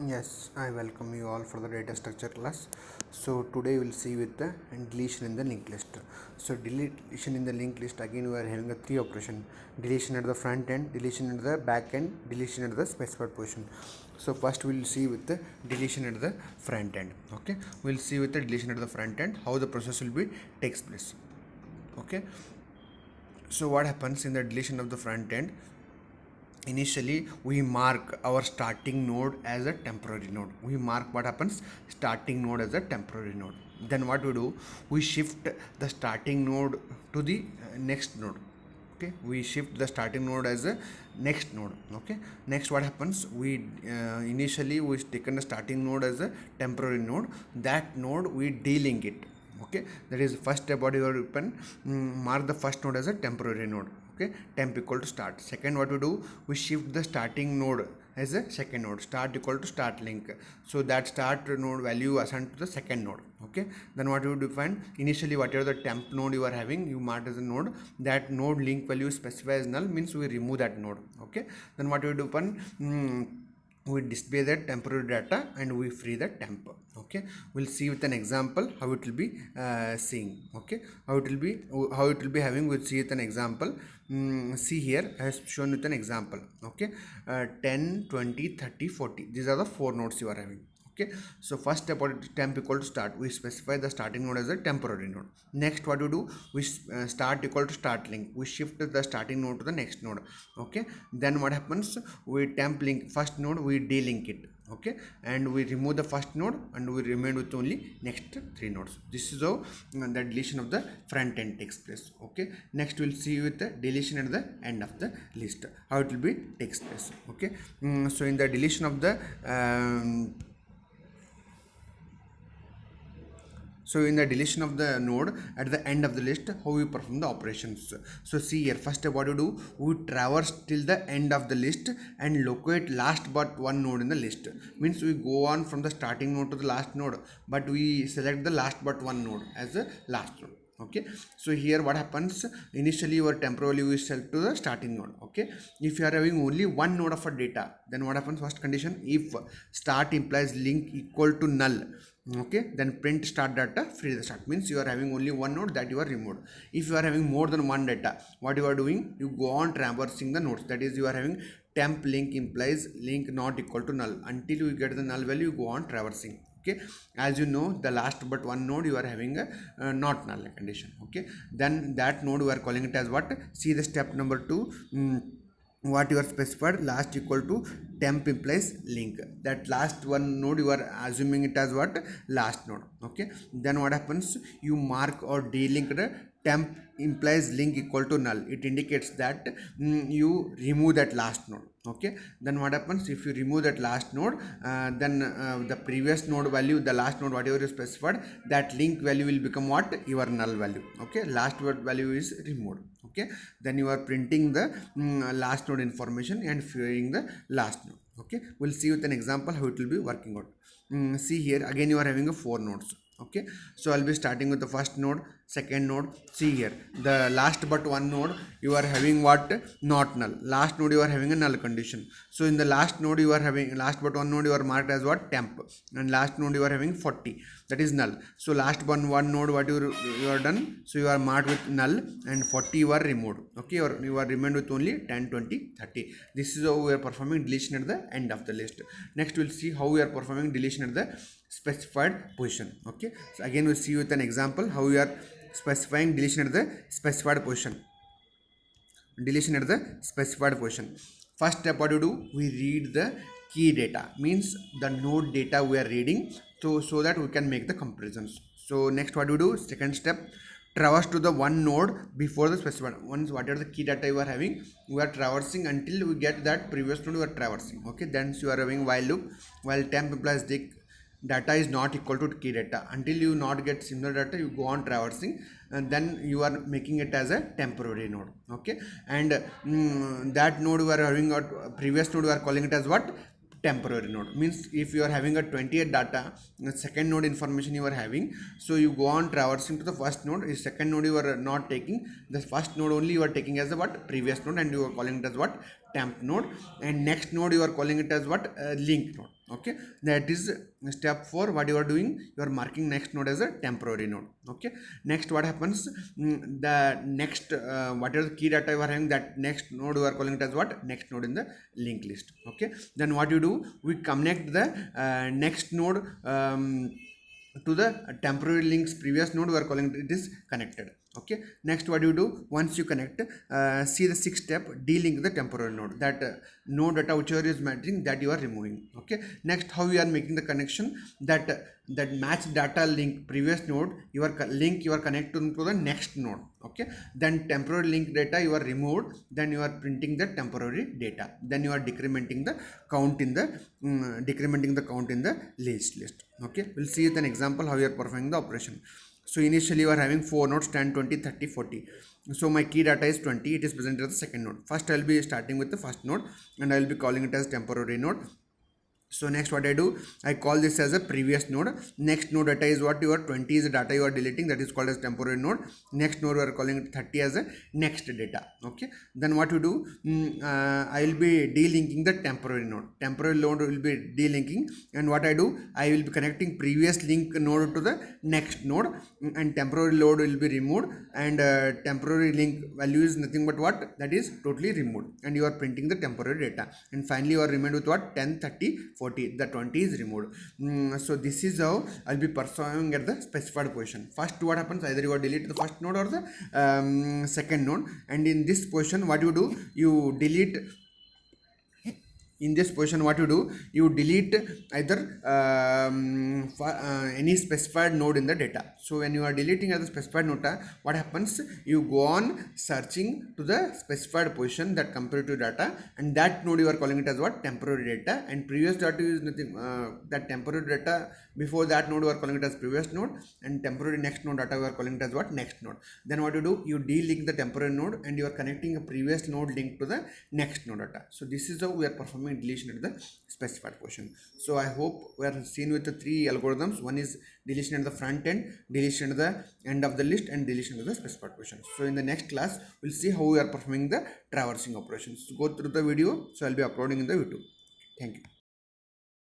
Yes, I welcome you all for the data structure class. So today we'll see with the deletion in the linked list. So deletion in the linked list, again we are having a three operation: deletion at the front end, deletion at the back end, deletion at the specified position. So first we'll see with the deletion at the front end. Okay, we'll see with the deletion at the front end how the process will be takes place. Okay, so what happens in the deletion of the front end? Initially we mark our starting node as a temporary node. We mark what happens, starting node as a temporary node. Then what we do, we shift the starting node to the next node. Okay, we shift the starting node as a next node. Okay, next what happens, we initially we taken the starting node as a temporary node. That node we delink it. Okay, that is first step. What you open, mark the first node as a temporary node. Okay, temp equal to start. Second, what we do, we shift the starting node as a second node. Start equal to start link, so that start node value assigned to the second node. Okay, then what you define, initially whatever the temp node you are having, you mark as a node. That node link value specify as null, means we remove that node. Okay, then what you define, we display that temporary data and we free the temp. Okay, we'll see with an example how it will be seeing. Okay, how it will be having, we'll see with an example. See here, I have shown with an example. Okay, 10 20 30 40, these are the four nodes you are having. Okay, so first step, temp equal to start, we specify the starting node as a temporary node. Next what we do, we start equal to start link, we shift the starting node to the next node. Okay, then what happens, we temp link first node, we delink it. Okay, and we remove the first node and we remain with only next three nodes. This is how the deletion of the front end takes place. Okay, next we'll see with the deletion at the end of the list, how it will be takes place. Okay, so in the deletion of the so in the deletion of the node at the end of the list, how we perform the operations. So see here, first step what you do, we traverse till the end of the list and locate last but one node in the list. Means we go on from the starting node to the last node, but we select the last but one node as the last node. Okay, so here what happens, initially you are temporarily we select to the starting node. Okay, if you are having only one node of a data, then what happens, first condition, if start implies link equal to null, okay, then print start data free the start, means you are having only one node that you are removed. If you are having more than one data, what you are doing, you go on traversing the nodes, that is you are having temp link implies link not equal to null, until you get the null value you go on traversing. Okay, as you know, the last but one node you are having a not null condition. Okay, then that node we are calling it as what, see the step number 2, what you are specified, last equal to temp implies link, that last one node you are assuming it as what, last node. Okay, then what happens, you mark or delinked temp implies link equal to null, it indicates that you remove that last node. Okay, then what happens, if you remove that last node, then the previous node value, the last node whatever you specified, that link value will become what, your null value. Okay, last word value is removed. Okay, then you are printing the last node information and filling the last node. Okay, we'll see with an example how it will be working out. See here, again you are having a four nodes. Okay, so I'll be starting with the first node, second node. See here, the last but one node you are having what, not null, last node you are having a null condition. So in the last node you are having, last but one node you are marked as what, temp, and last node you are having 40, that is null. So last one node what you are done, so you are marked with null and 40 you are removed. Okay, or you are remained with only 10 20 30. This is how we are performing deletion at the end of the list. Next we'll see how we are performing deletion at the specified position. Okay, so again we'll see with an example how we are specifying deletion at the specified position. Deletion at the specified position. First step what you do, we read the key data, means the node data we are reading, so that we can make the comparisons. So next what you do, second step, traverse to the one node before the specified. Once whatever the key data you are having, we are traversing until we get that previous node we are traversing. Okay, then you are having while loop, while temp implies data is not equal to key data, until you not get similar data you go on traversing, and then you are making it as a temporary node. Okay, and that node we are having a previous node we are calling it as what, temporary node. Means if you are having a 28 data, the second node information you are having, so you go on traversing to the first node, is second node you are not taking, the first node only you are taking as a what, previous node, and you are calling it as what, temp node, and next node you are calling it as what, link node. Okay, that is step 4. What you are doing, you are marking next node as a temporary node. Okay, next what happens, the next whatever the key data you are having, that next node you are calling it as what, next node in the link list. Okay, then what you do, we connect the next node to the temporary links previous node, we are calling it is connected. Okay, next what you do, once you connect, see the 6th step, delink the temporary node, that node data whichever is matching, that you are removing. Okay, next how you are making the connection, that that match data link previous node, your link you are connecting to the next node. Okay, then temporary link data you are removed, then you are printing the temporary data, then you are decrementing the count in the list. Okay, we'll see with an example how you are performing the operation. So initially you are having 4 nodes, 10, 20, 30, 40. So my key data is 20, it is presented as the second node. First I will be starting with the first node and I will be calling it as temporary node. So next what I do, I call this as a previous node. Next node data is what, your 20 is the data you are deleting, that is called as temporary node. Next node we are calling it 30 as a next data. Okay, then what you do, I will be delinking the temporary node. Temporary node will be delinking, and what I do, I will be connecting previous link node to the next node, and temporary load will be removed, and temporary link value is nothing but what, that is totally removed, and you are printing the temporary data, and finally you are remained with what, 10, 30, 40, the 20 is removed. So this is how I'll be performing at the specified position. First what happens, either you are delete the first node or the second node, and in this position what you do, you delete, in this position what you do, you delete either any specified node in the data. So when you are deleting as a specified node, what happens, you go on searching to the specified position that compared to data, and that node you are calling it as what, temporary data, and previous data is nothing, that temporary data before that node you are calling it as previous node, and temporary next node data you are calling it as what, next node. Then what you do, you delink the temporary node and you are connecting a previous node link to the next node data. So this is how we are performing deletion at the specified position. So I hope we are seen with the 3 algorithms. One is deletion at the front end, deletion at the end of the list, and deletion at the specified position. So in the next class we'll see how we are performing the traversing operations. Go through the video, so I'll be uploading in the YouTube. Thank you.